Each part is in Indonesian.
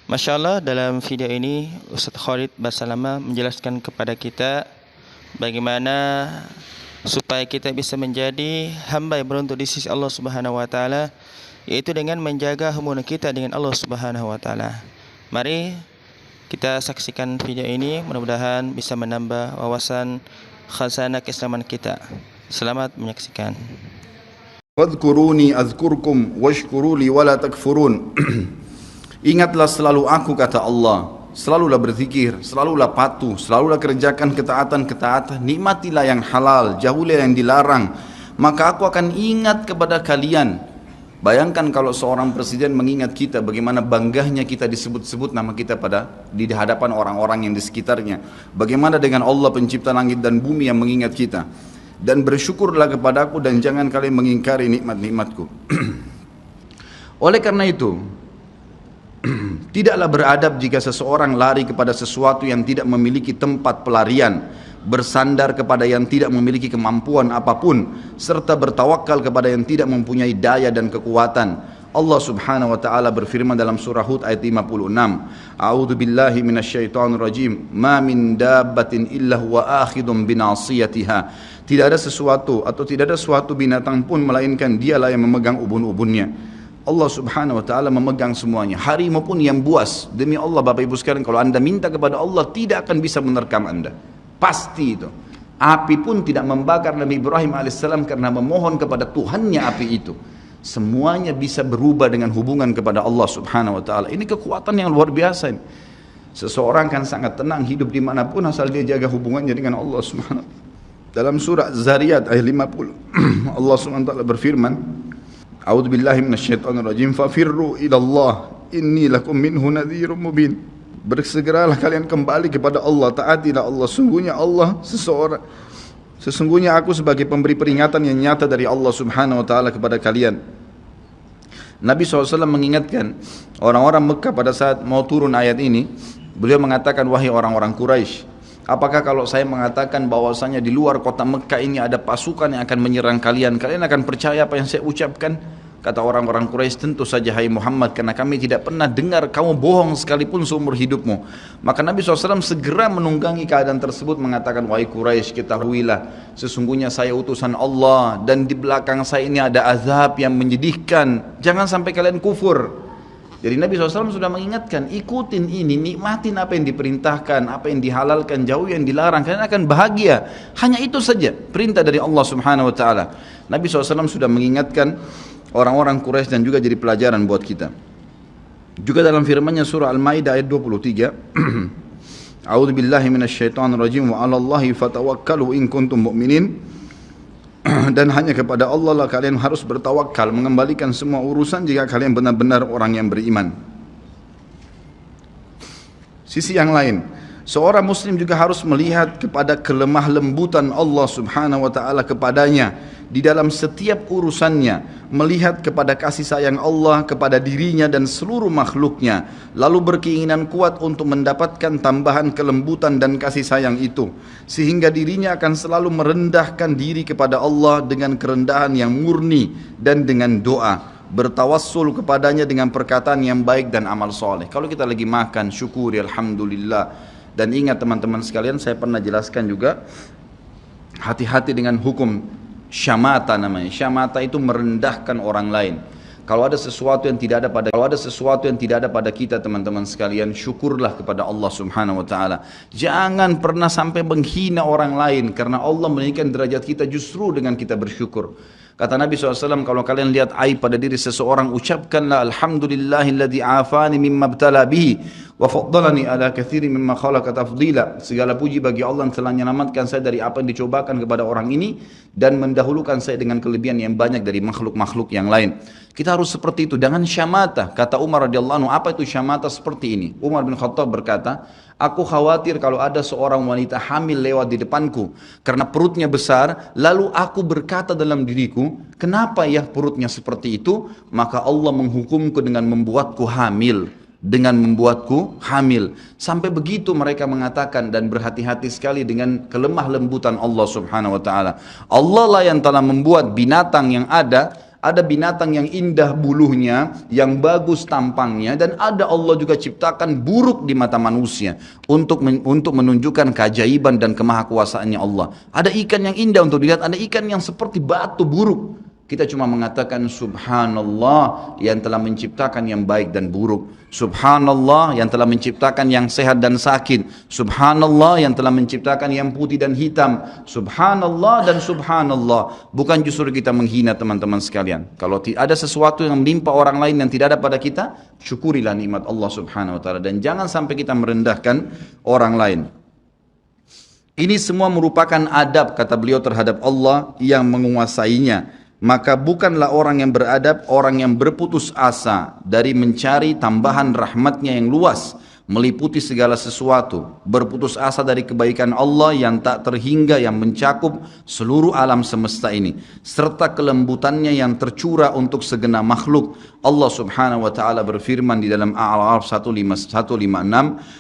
Masya Allah, dalam video ini Ustaz Khalid Basalamah menjelaskan kepada kita bagaimana supaya kita bisa menjadi hamba yang beruntung di sisi Allah Subhanahu wa taala, yaitu dengan menjaga hubungan kita dengan Allah Subhanahu wa taala. Mari kita saksikan video ini, mudah-mudahan bisa menambah wawasan khazanah keislaman kita. Selamat menyaksikan. Wadhkuruni azkurkum washkuruli wala takfurun. Ingatlah selalu aku, kata Allah. Selalulah berzikir, selalulah patuh, selalulah kerjakan ketaatan-ketaatan. Nikmatilah yang halal, jauhilah yang dilarang. Maka aku akan ingat kepada kalian. Bayangkan kalau seorang presiden mengingat kita, bagaimana bangganya kita disebut-sebut nama kita di hadapan orang-orang yang di sekitarnya. Bagaimana dengan Allah pencipta langit dan bumi yang mengingat kita. Dan bersyukurlah kepadaku dan jangan kalian mengingkari nikmat-nikmatku. Oleh karena itu, tidaklah beradab jika seseorang lari kepada sesuatu yang tidak memiliki tempat pelarian, bersandar kepada yang tidak memiliki kemampuan apapun, serta bertawakal kepada yang tidak mempunyai daya dan kekuatan. Allah Subhanahu wa taala berfirman dalam surah Hud ayat 56, A'udzu billahi minasyaitonir rajim, ma min dabbatin illa huwa akhidun binasiyatiha. Tidak ada sesuatu atau tidak ada suatu binatang pun melainkan dialah yang memegang ubun-ubunnya. Allah Subhanahu wa taala memegang semuanya. Harimau pun yang buas. Demi Allah Bapak Ibu sekalian, kalau Anda minta kepada Allah tidak akan bisa menerkam Anda. Pasti itu. Api pun tidak membakar Nabi Ibrahim alaihissalam karena memohon kepada Tuhannya api itu. Semuanya bisa berubah dengan hubungan kepada Allah Subhanahu wa taala. Ini kekuatan yang luar biasa ini. Seseorang kan sangat tenang hidup dimanapun asal dia jaga hubungannya dengan Allah Subhanahu wa taala. Dalam surah Zariyat ayat 50 Allah SWT berfirman, A'udzu billahi minasyaitonir rajim, fafirru ila Allah inni lakum minhu nadhirun mubin. Bersegeralah kalian kembali kepada Allah, taatilah Allah, sesungguhnya aku sebagai pemberi peringatan yang nyata dari Allah Subhanahu wa taala kepada kalian. Nabi SAW mengingatkan orang-orang Mekah pada saat mau turun ayat ini. Beliau mengatakan, wahai orang-orang Quraisy, apakah kalau saya mengatakan bahwasanya di luar kota Mekah ini ada pasukan yang akan menyerang kalian, kalian akan percaya apa yang saya ucapkan? Kata orang-orang Quraisy, tentu saja hai Muhammad, karena kami tidak pernah dengar kamu bohong sekalipun seumur hidupmu. Maka Nabi SAW segera menunggangi keadaan tersebut, mengatakan, wahai Quraisy, ketahuilah sesungguhnya saya utusan Allah dan di belakang saya ini ada azab yang menyedihkan. Jangan sampai kalian kufur. Jadi Nabi SAW sudah mengingatkan, ikutin ini, nikmatin apa yang diperintahkan, apa yang dihalalkan, jauh yang dilarang, kalian akan bahagia. Hanya itu saja perintah dari Allah Subhanahu wa taala. Nabi SAW sudah mengingatkan orang-orang Quraisy dan juga jadi pelajaran buat kita. Juga dalam firman-Nya surah Al-Maidah ayat 23, A'udzu billahi minasyaitonir rajim, wa 'alallahi fatawakkalu in kuntum mu'minin. Dan hanya kepada Allah lah kalian harus bertawakal, mengembalikan semua urusan jika kalian benar-benar orang yang beriman. Sisi yang lain, seorang muslim juga harus melihat kepada kelemah lembutan Allah Subhanahu wa taala kepadanya di dalam setiap urusannya, melihat kepada kasih sayang Allah kepada dirinya dan seluruh makhluknya, lalu berkeinginan kuat untuk mendapatkan tambahan kelembutan dan kasih sayang itu, sehingga dirinya akan selalu merendahkan diri kepada Allah dengan kerendahan yang murni dan dengan doa, bertawassul kepadanya dengan perkataan yang baik dan amal soleh. Kalau kita lagi makan, syukuri alhamdulillah. Dan ingat teman-teman sekalian, saya pernah jelaskan juga, hati-hati dengan hukum syamata namanya. Syamata itu merendahkan orang lain. Kalau ada sesuatu yang tidak ada pada kita teman-teman sekalian, syukurlah kepada Allah Subhanahu wa taala. Jangan pernah sampai menghina orang lain, karena Allah meninggikan derajat kita justru dengan kita bersyukur. Kata Nabi SAW, kalau kalian lihat aib pada diri seseorang, ucapkanlah alhamdulillahilladzi afani mimma ibtala bihi wa faddalani ala katsiri mimma khalaqa tafdila. Segala puji bagi Allah yang telah menyelamatkan saya dari apa yang dicobakan kepada orang ini dan mendahulukan saya dengan kelebihan yang banyak dari makhluk-makhluk yang lain. Kita harus seperti itu, jangan syamata. Kata Umar radhiyallahu anhu, apa itu syamata seperti ini? Umar bin Khattab berkata, aku khawatir kalau ada seorang wanita hamil lewat di depanku karena perutnya besar, lalu aku berkata dalam diriku, kenapa ya perutnya seperti itu? Maka Allah menghukumku dengan membuatku hamil. Sampai begitu mereka mengatakan, dan berhati-hati sekali dengan kelemah lembutan Allah Subhanahu wa taala. Allah lah yang telah membuat binatang yang ada Ada binatang yang indah bulunya, yang bagus tampangnya, dan ada Allah juga ciptakan buruk di mata manusia untuk menunjukkan keajaiban dan kemahakuasaannya Allah. Ada ikan yang indah untuk dilihat, ada ikan yang seperti batu buruk. Kita cuma mengatakan subhanallah yang telah menciptakan yang baik dan buruk. Subhanallah yang telah menciptakan yang sehat dan sakit. Subhanallah yang telah menciptakan yang putih dan hitam. Subhanallah dan subhanallah. Bukan justru kita menghina teman-teman sekalian. Kalau ada sesuatu yang menimpa orang lain yang tidak ada pada kita, syukurilah nikmat Allah subhanahu wa ta'ala. Dan jangan sampai kita merendahkan orang lain. Ini semua merupakan adab kata beliau terhadap Allah yang menguasainya. Maka bukanlah orang yang beradab, orang yang berputus asa dari mencari tambahan rahmatnya yang luas, meliputi segala sesuatu, berputus asa dari kebaikan Allah yang tak terhingga, yang mencakup seluruh alam semesta ini, serta kelembutannya yang tercurah untuk segenap makhluk. Allah subhanahu wa ta'ala berfirman di dalam A'raf 156,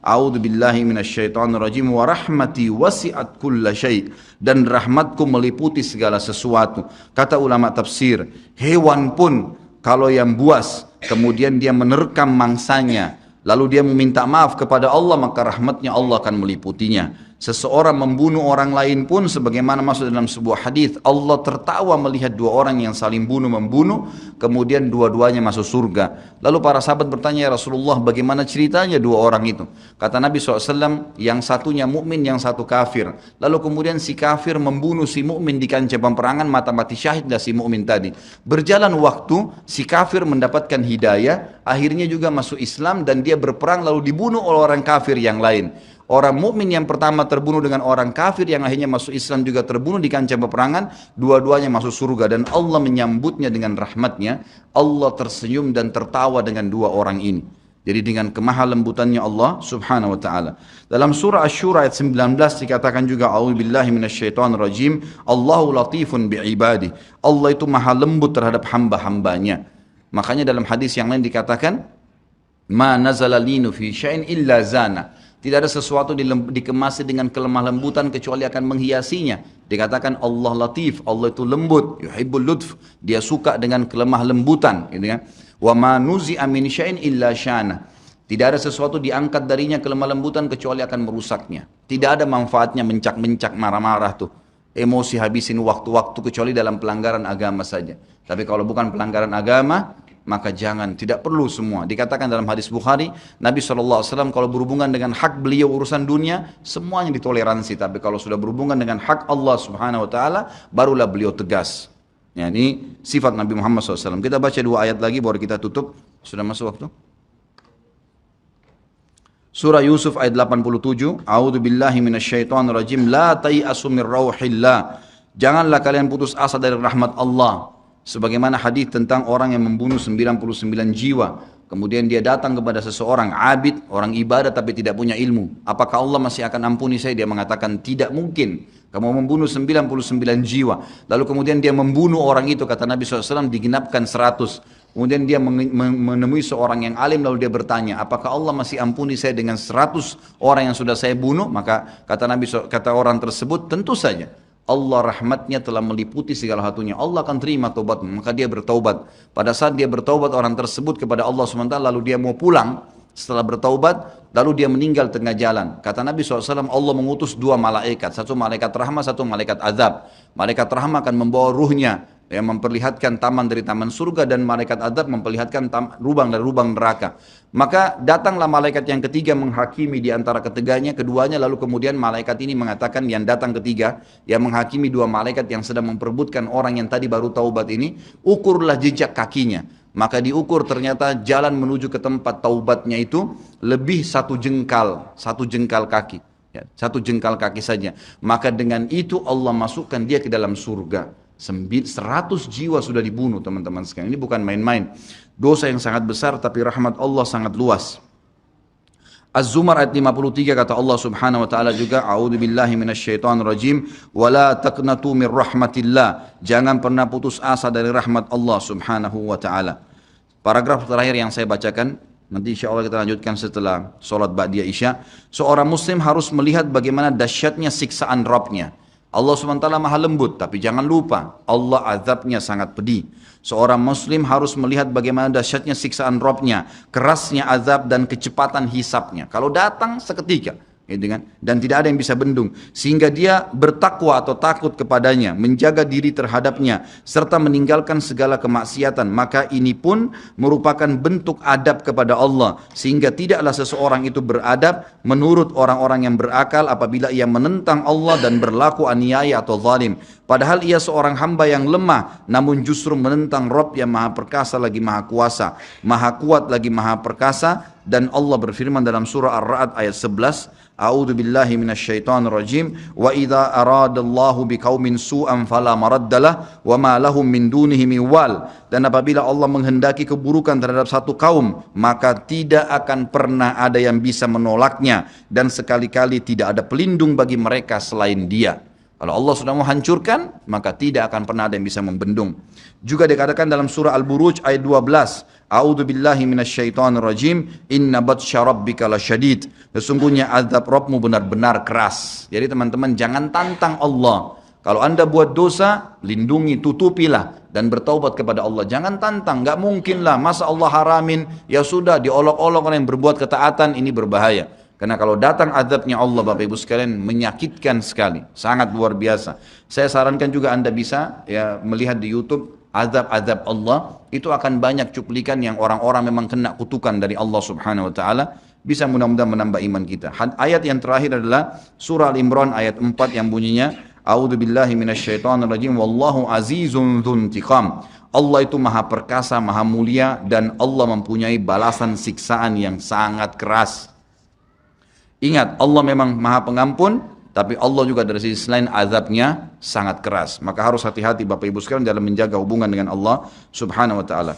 A'udzu billahi minasyaitonir rajim, wa rahmati wasi'at kulla syai', dan rahmatku meliputi segala sesuatu. Kata ulama tafsir, hewan pun kalau yang buas kemudian dia menerkam mangsanya, lalu dia meminta maaf kepada Allah, maka rahmatnya Allah akan meliputinya. Seseorang membunuh orang lain pun, sebagaimana masuk dalam sebuah hadis, Allah tertawa melihat dua orang yang saling membunuh, kemudian dua-duanya masuk surga. Lalu para sahabat bertanya, ya Rasulullah, bagaimana ceritanya dua orang itu? Kata Nabi SAW, yang satunya mukmin, yang satu kafir. Lalu kemudian si kafir membunuh si mukmin di kancah peperangan, mati syahidlah si mukmin tadi. Berjalan waktu, si kafir mendapatkan hidayah, akhirnya juga masuk Islam, dan dia berperang lalu dibunuh oleh orang kafir yang lain. Orang mukmin yang pertama terbunuh dengan orang kafir yang akhirnya masuk Islam juga terbunuh di kancah peperangan, dua-duanya masuk surga, dan Allah menyambutnya dengan rahmatnya. Allah tersenyum dan tertawa dengan dua orang ini. Jadi dengan kemahalembutannya Allah subhanahu wa ta'ala. Dalam surah Asy-Syura ayat 19 dikatakan juga, A'udzubillahi minasyaitonirrajim, Allahu latifun bi'ibadi. Allah itu maha lembut terhadap hamba-hambanya. Makanya dalam hadis yang lain dikatakan, ma nazala linu fi syai'in illa zana. Tidak ada sesuatu dikemasi dengan kelemah lembutan kecuali akan menghiasinya. Dikatakan Allah latif, Allah itu lembut, yuhibbul lutf, dia suka dengan kelemah lembutan, gitu kan. Wa ma nuzi'a min syai'in illa syana. Tidak ada sesuatu diangkat darinya kelemah lembutan kecuali akan merusaknya. Tidak ada manfaatnya mencak-mencak, marah-marah tuh. Emosi habisin waktu-waktu kecuali dalam pelanggaran agama saja. Tapi kalau bukan pelanggaran agama, maka jangan, tidak perlu semua. Dikatakan dalam hadis Bukhari, Nabi SAW kalau berhubungan dengan hak beliau urusan dunia, semuanya ditoleransi. Tapi kalau sudah berhubungan dengan hak Allah subhanahu wa ta'ala, barulah beliau tegas. Ya, ini sifat Nabi Muhammad SAW. Kita baca dua ayat lagi baru kita tutup. Sudah masuk waktu? Surah Yusuf ayat 87, A'udzu billahi minasyaitonir rajim, la tai'asu mir rauhillah. Janganlah kalian putus asa dari rahmat Allah. Sebagaimana hadis tentang orang yang membunuh 99 jiwa, kemudian dia datang kepada seseorang abid, orang ibadah tapi tidak punya ilmu. Apakah Allah masih akan ampuni saya? Dia mengatakan tidak mungkin. Kamu membunuh 99 jiwa. Lalu kemudian dia membunuh orang itu, kata Nabi SAW, digenapkan 100. Kemudian dia menemui seorang yang alim, lalu dia bertanya, apakah Allah masih ampuni saya dengan 100 orang yang sudah saya bunuh? Maka kata Nabi, kata orang tersebut, tentu saja. Allah rahmatnya telah meliputi segala satunya. Allah akan terima taubatmu. Maka dia bertaubat. Pada saat dia bertaubat orang tersebut kepada Allah SWT, lalu dia mau pulang setelah bertaubat, lalu dia meninggal tengah jalan. Kata Nabi SAW, Allah mengutus dua malaikat. Satu malaikat rahmah, satu malaikat azab. Malaikat rahmah akan membawa ruhnya, yang memperlihatkan taman dari taman surga, dan malaikat azab memperlihatkan lubang dari lubang neraka. Maka datanglah malaikat yang ketiga menghakimi di antara keduanya, lalu kemudian malaikat ini mengatakan, yang datang ketiga yang menghakimi dua malaikat yang sedang memperebutkan orang yang tadi baru taubat ini, ukurlah jejak kakinya. Maka diukur, ternyata jalan menuju ke tempat taubatnya itu lebih satu jengkal kaki, ya, satu jengkal kaki saja. Maka dengan itu Allah masukkan dia ke dalam surga. 100 jiwa sudah dibunuh, teman-teman sekalian. Ini bukan main-main. Dosa yang sangat besar, tapi rahmat Allah sangat luas. Az-Zumar ayat 53 kata Allah subhanahu wa ta'ala juga, A'udzu billahi minasyaitonir rajim, wa la taqnatu mir rahmatillah. Jangan pernah putus asa dari rahmat Allah subhanahu wa ta'ala. Paragraf terakhir yang saya bacakan, nanti insya Allah kita lanjutkan setelah sholat ba'diyah isya. Seorang muslim harus melihat bagaimana dahsyatnya siksaan Rabbnya. Allah SWT maha lembut, tapi jangan lupa Allah azabnya sangat pedih. Seorang muslim harus melihat bagaimana dahsyatnya siksaan Rabbnya, kerasnya azab dan kecepatan hisapnya. Kalau datang seketika, gitu kan? Dan tidak ada yang bisa bendung, sehingga dia bertakwa atau takut kepadanya, menjaga diri terhadapnya, serta meninggalkan segala kemaksiatan. Maka ini pun merupakan bentuk adab kepada Allah, sehingga tidaklah seseorang itu beradab menurut orang-orang yang berakal apabila ia menentang Allah dan berlaku aniaya atau zalim. Padahal ia seorang hamba yang lemah, namun justru menentang Rabb yang maha perkasa lagi maha kuasa, maha kuat lagi maha perkasa. Dan Allah berfirman dalam surah Ar-Ra'd ayat 11, A'udzu billahi minasyaitonir rajim, wa idza aradallahu biqaumin su'an fala maraddalah wa ma lahum min dunihi min wal. Dan apabila Allah menghendaki keburukan terhadap satu kaum, maka tidak akan pernah ada yang bisa menolaknya, dan sekali-kali tidak ada pelindung bagi mereka selain Dia. Kalau Allah sudah mau hancurkan, maka tidak akan pernah ada yang bisa membendung. Juga dikatakan dalam surah Al-Buruj ayat 12, A'udzu billahi minasyaitonir rajim, inna batsya rabbika lasyadid. Sesungguhnya azab Rabbmu benar-benar keras. Jadi teman-teman, jangan tantang Allah. Kalau Anda buat dosa, lindungi, tutupilah dan bertaubat kepada Allah. Jangan tantang, enggak mungkinlah masa Allah haramin, ya sudah diolok-olok orang yang berbuat ketaatan, ini berbahaya. Karena kalau datang azabnya Allah, Bapak Ibu sekalian, menyakitkan sekali, sangat luar biasa. Saya sarankan juga Anda bisa ya melihat di YouTube azab-azab Allah, itu akan banyak cuplikan yang orang-orang memang kena kutukan dari Allah Subhanahu wa taala. Bisa mudah-mudahan menambah iman kita. Ayat yang terakhir adalah surah Al-Imran ayat 4 yang bunyinya A'udzu billahi minasyaitonir rajim, wallahu azizun dzuntiqam. Allah itu maha perkasa, maha mulia, dan Allah mempunyai balasan siksaan yang sangat keras. Ingat, Allah memang maha pengampun, tapi Allah juga dari sisi lain azabnya sangat keras. Maka harus hati-hati Bapak Ibu sekalian dalam menjaga hubungan dengan Allah Subhanahu wa taala.